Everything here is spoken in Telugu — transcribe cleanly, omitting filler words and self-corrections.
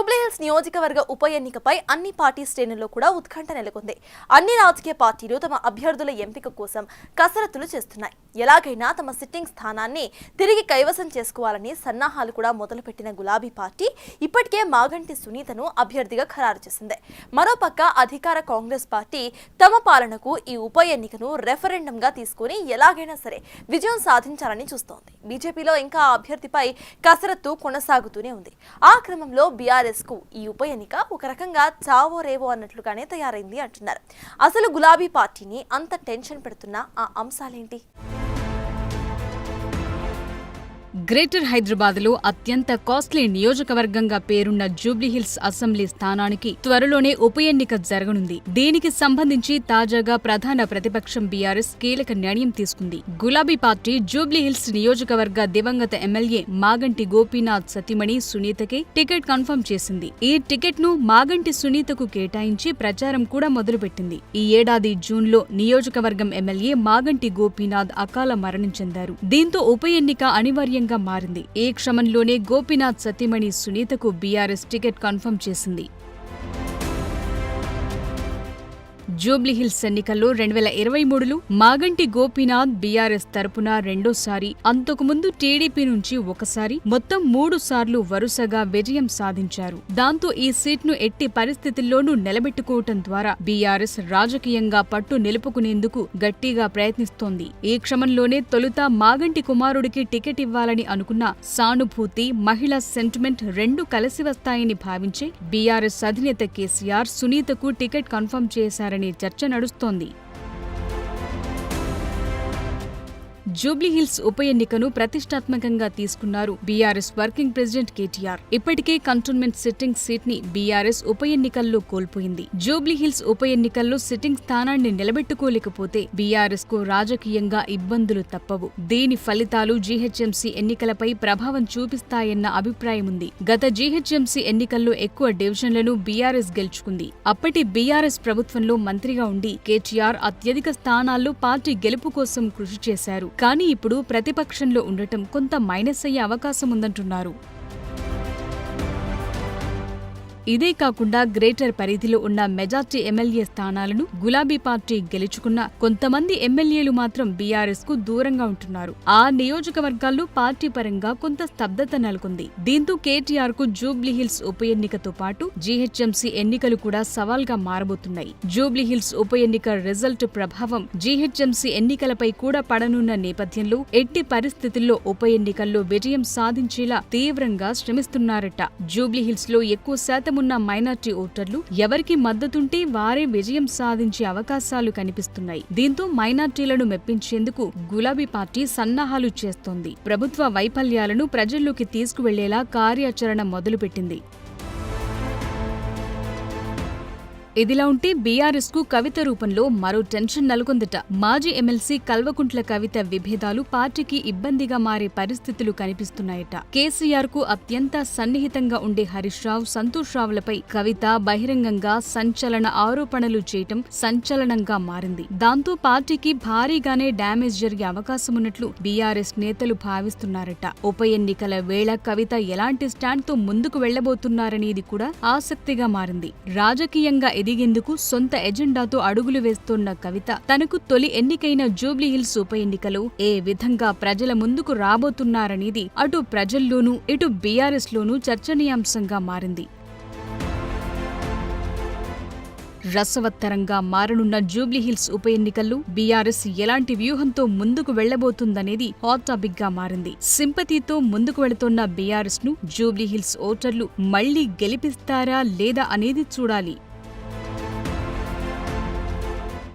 జూబ్లీహిల్స్ నియోజకవర్గ ఉప ఎన్నికపై అన్ని పార్టీ శ్రేణుల్లో కూడా ఉత్కంఠ నెలకొంది. అన్ని రాజకీయ పార్టీలు తమ అభ్యర్థుల ఎంపిక కోసం కసరత్తులు చేస్తున్నాయి. ఎలాగైనా తమ సిట్టింగ్ స్థానాన్ని తిరిగి కైవసం చేసుకోవాలని సన్నాహాలు కూడా మొదలుపెట్టిన గులాబీ పార్టీ ఇప్పటికే మాగంటి సునీతను అభ్యర్థిగా ఖరారు చేసింది. మరోపక్క అధికార కాంగ్రెస్ పార్టీ తమ పాలనకు ఈ ఉప ఎన్నికను రెఫరెండంగా తీసుకుని ఎలాగైనా సరే విజయం సాధించాలని చూస్తోంది. బీజేపీలో ఇంకా ఆ అభ్యర్థిపై కసరత్తు కొనసాగుతూనే ఉంది. ఆ క్రమంలో బీఆర్ఎస్ కు ఈ ఉప ఎన్నిక ఒక రకంగా చావో రేవో అన్నట్లుగానే తయారైంది అంటున్నారు. అసలు గులాబీ పార్టీని అంత టెన్షన్ పెడుతున్న ఆ అంశాలేంటి? గ్రేటర్ హైదరాబాద్లో అత్యంత కాస్ట్లీ నియోజకవర్గంగా పేరున్న జూబ్లీహిల్స్ అసెంబ్లీ స్థానానికి త్వరలోనే ఉప ఎన్నిక జరగనుంది. దీనికి సంబంధించి తాజాగా ప్రధాన ప్రతిపక్షం బీఆర్ఎస్ కీలక నిర్ణయం తీసుకుంది. గులాబీ పార్టీ జూబ్లీహిల్స్ నియోజకవర్గ దివంగత ఎమ్మెల్యే మాగంటి గోపీనాథ్ సతీమణి సునీతకే టికెట్ కన్ఫర్మ్ చేసింది. ఈ టికెట్ ను మాగంటి సునీతకు కేటాయించి ప్రచారం కూడా మొదలుపెట్టింది. ఈ ఏడాది జూన్లో నియోజకవర్గం ఎమ్మెల్యే మాగంటి గోపీనాథ్ అకాల మరణం చెందారు. దీంతో ఉప ఎన్నిక అనివార్యంగా మారింది. ఈ క్రమంలోనే గోపీనాథ్ సతీమణి సునీతకు బీఆర్ఎస్ టికెట్ కన్ఫర్మ్ చేసింది. జూబ్లీహిల్స్ ఎన్నికల్లో 2023లో మాగంటి గోపీనాథ్ బీఆర్ఎస్ తరపున రెండోసారి, అంతకుముందు టీడీపీ నుంచి ఒకసారి, మొత్తం 3 సార్లు వరుసగా విజయం సాధించారు. దాంతో ఈ సీట్ను ఎట్టి పరిస్థితుల్లోనూ నిలబెట్టుకోవటం ద్వారా బీఆర్ఎస్ రాజకీయంగా పట్టు నిలుపుకునేందుకు గట్టిగా ప్రయత్నిస్తోంది. ఈ క్రమంలోనే తొలుత మాగంటి కుమారుడికి టికెట్ ఇవ్వాలని అనుకున్న సానుభూతి, మహిళా సెంటిమెంట్ రెండూ కలిసి వస్తాయని భావించే బీఆర్ఎస్ అధినేత కేసీఆర్ సునీతకు టికెట్ కన్ఫర్మ్ చేశారని చర్చ నడుస్తోంది. జూబ్లీహిల్స్ ఉప ఎన్నికను ప్రతిష్టాత్మకంగా తీసుకున్నారు బీఆర్ఎస్ వర్కింగ్ ప్రెసిడెంట్ కేటీఆర్. ఇప్పటికే కంటోన్మెంట్ సిట్టింగ్ సీట్ ని బీఆర్ఎస్ ఉప ఎన్నికల్లో కోల్పోయింది. జూబ్లీహిల్స్ ఉప ఎన్నికల్లో సిట్టింగ్ స్థానాన్ని నిలబెట్టుకోలేకపోతే బీఆర్ఎస్ కు రాజకీయంగా ఇబ్బందులు తప్పవు. దీని ఫలితాలు జీహెచ్ఎంసీ ఎన్నికలపై ప్రభావం చూపిస్తాయన్న అభిప్రాయముంది. గత జీహెచ్ఎంసీ ఎన్నికల్లో ఎక్కువ డివిజన్లను బీఆర్ఎస్ గెలుచుకుంది. అప్పటి బీఆర్ఎస్ ప్రభుత్వంలో మంత్రిగా ఉండి కేటీఆర్ అత్యధిక స్థానాల్లో పార్టీ గెలుపు కోసం కృషి చేశారు. కానీ ఇప్పుడు ప్రతిపక్షంలో ఉండటం కొంత మైనస్ అయ్యే అవకాశం ఉందంటున్నారు. ఇదే కాకుండా గ్రేటర్ పరిధిలో ఉన్న మెజార్టీ ఎమ్మెల్యే స్థానాలను గులాబీ పార్టీ గెలుచుకున్న కొంతమంది ఎమ్మెల్యేలు మాత్రం బీఆర్ఎస్ కు దూరంగా ఉంటున్నారు. ఆ నియోజకవర్గాల్లో పార్టీ పరంగా కొంత స్తబ్దత నెలకొంది. దీంతో కేటీఆర్ కు జూబ్లీహిల్స్ ఉప ఎన్నికతో పాటు జీహెచ్ఎంసీ ఎన్నికలు కూడా సవాల్గా మారబోతున్నాయి. జూబ్లీహిల్స్ ఉప ఎన్నిక రిజల్ట్ ప్రభావం జీహెచ్ఎంసీ ఎన్నికలపై కూడా పడనున్న నేపథ్యంలో ఎట్టి పరిస్థితుల్లో ఉప ఎన్నికల్లో విజయం సాధించేలా తీవ్రంగా శ్రమిస్తున్నారట. జూబ్లీహిల్స్ లో ఎక్కువ శాతం ఉన్న మైనార్టీ ఓటర్లు ఎవరికి మద్దతుంటే వారే విజయం సాధించే అవకాశాలు కనిపిస్తున్నాయి. దీంతో మైనార్టీలను మెప్పించేందుకు గులాబీ పార్టీ సన్నాహాలు చేస్తోంది. ప్రభుత్వ వైఫల్యాలను ప్రజల్లోకి తీసుకువెళ్లేలా కార్యాచరణ మొదలుపెట్టింది. ఇదిలా ఉంటే బీఆర్ఎస్ కు కవిత రూపంలో మరో టెన్షన్ నెలకొందట. మాజీ ఎమ్మెల్సీ కల్వకుంట్ల కవిత విభేదాలు పార్టీకి ఇబ్బందిగా మారే పరిస్థితులు కనిపిస్తున్నాయట. కేసీఆర్ కు అత్యంత సన్నిహితంగా ఉండే హరీష్ రావు, సంతోష్ రావులపై కవిత బహిరంగంగా సంచలన ఆరోపణలు చేయటం సంచలనంగా మారింది. దాంతో పార్టీకి భారీగానే డ్యామేజ్ జరిగే అవకాశమున్నట్లు బీఆర్ఎస్ నేతలు భావిస్తున్నారట. ఉప ఎన్నికల వేళ కవిత ఎలాంటి స్టాండ్ తో ముందుకు వెళ్లబోతున్నారనేది కూడా ఆసక్తిగా మారింది. రాజకీయంగా ఎదిగేందుకు సొంత ఎజెండాతో అడుగులు వేస్తోన్న కవిత తనకు తొలి ఎన్నికైన జూబ్లీహిల్స్ ఉప ఎన్నికలో ఏ విధంగా ప్రజల ముందుకు రాబోతున్నారనేది అటు ప్రజల్లోనూ ఇటు బీఆర్ఎస్ లోనూ చర్చనీయాంశంగా మారింది. రసవత్తరంగా మారనున్న జూబ్లీహిల్స్ ఉప ఎన్నికల్లో బీఆర్ఎస్ ఎలాంటి వ్యూహంతో ముందుకు వెళ్లబోతుందనేది హాట్ టాపిక్ గా మారింది. సింపతితో ముందుకు వెళుతోన్న బీఆర్ఎస్ ను జూబ్లీహిల్స్ ఓటర్లు మళ్లీ గెలిపిస్తారా లేదా అనేది చూడాలి.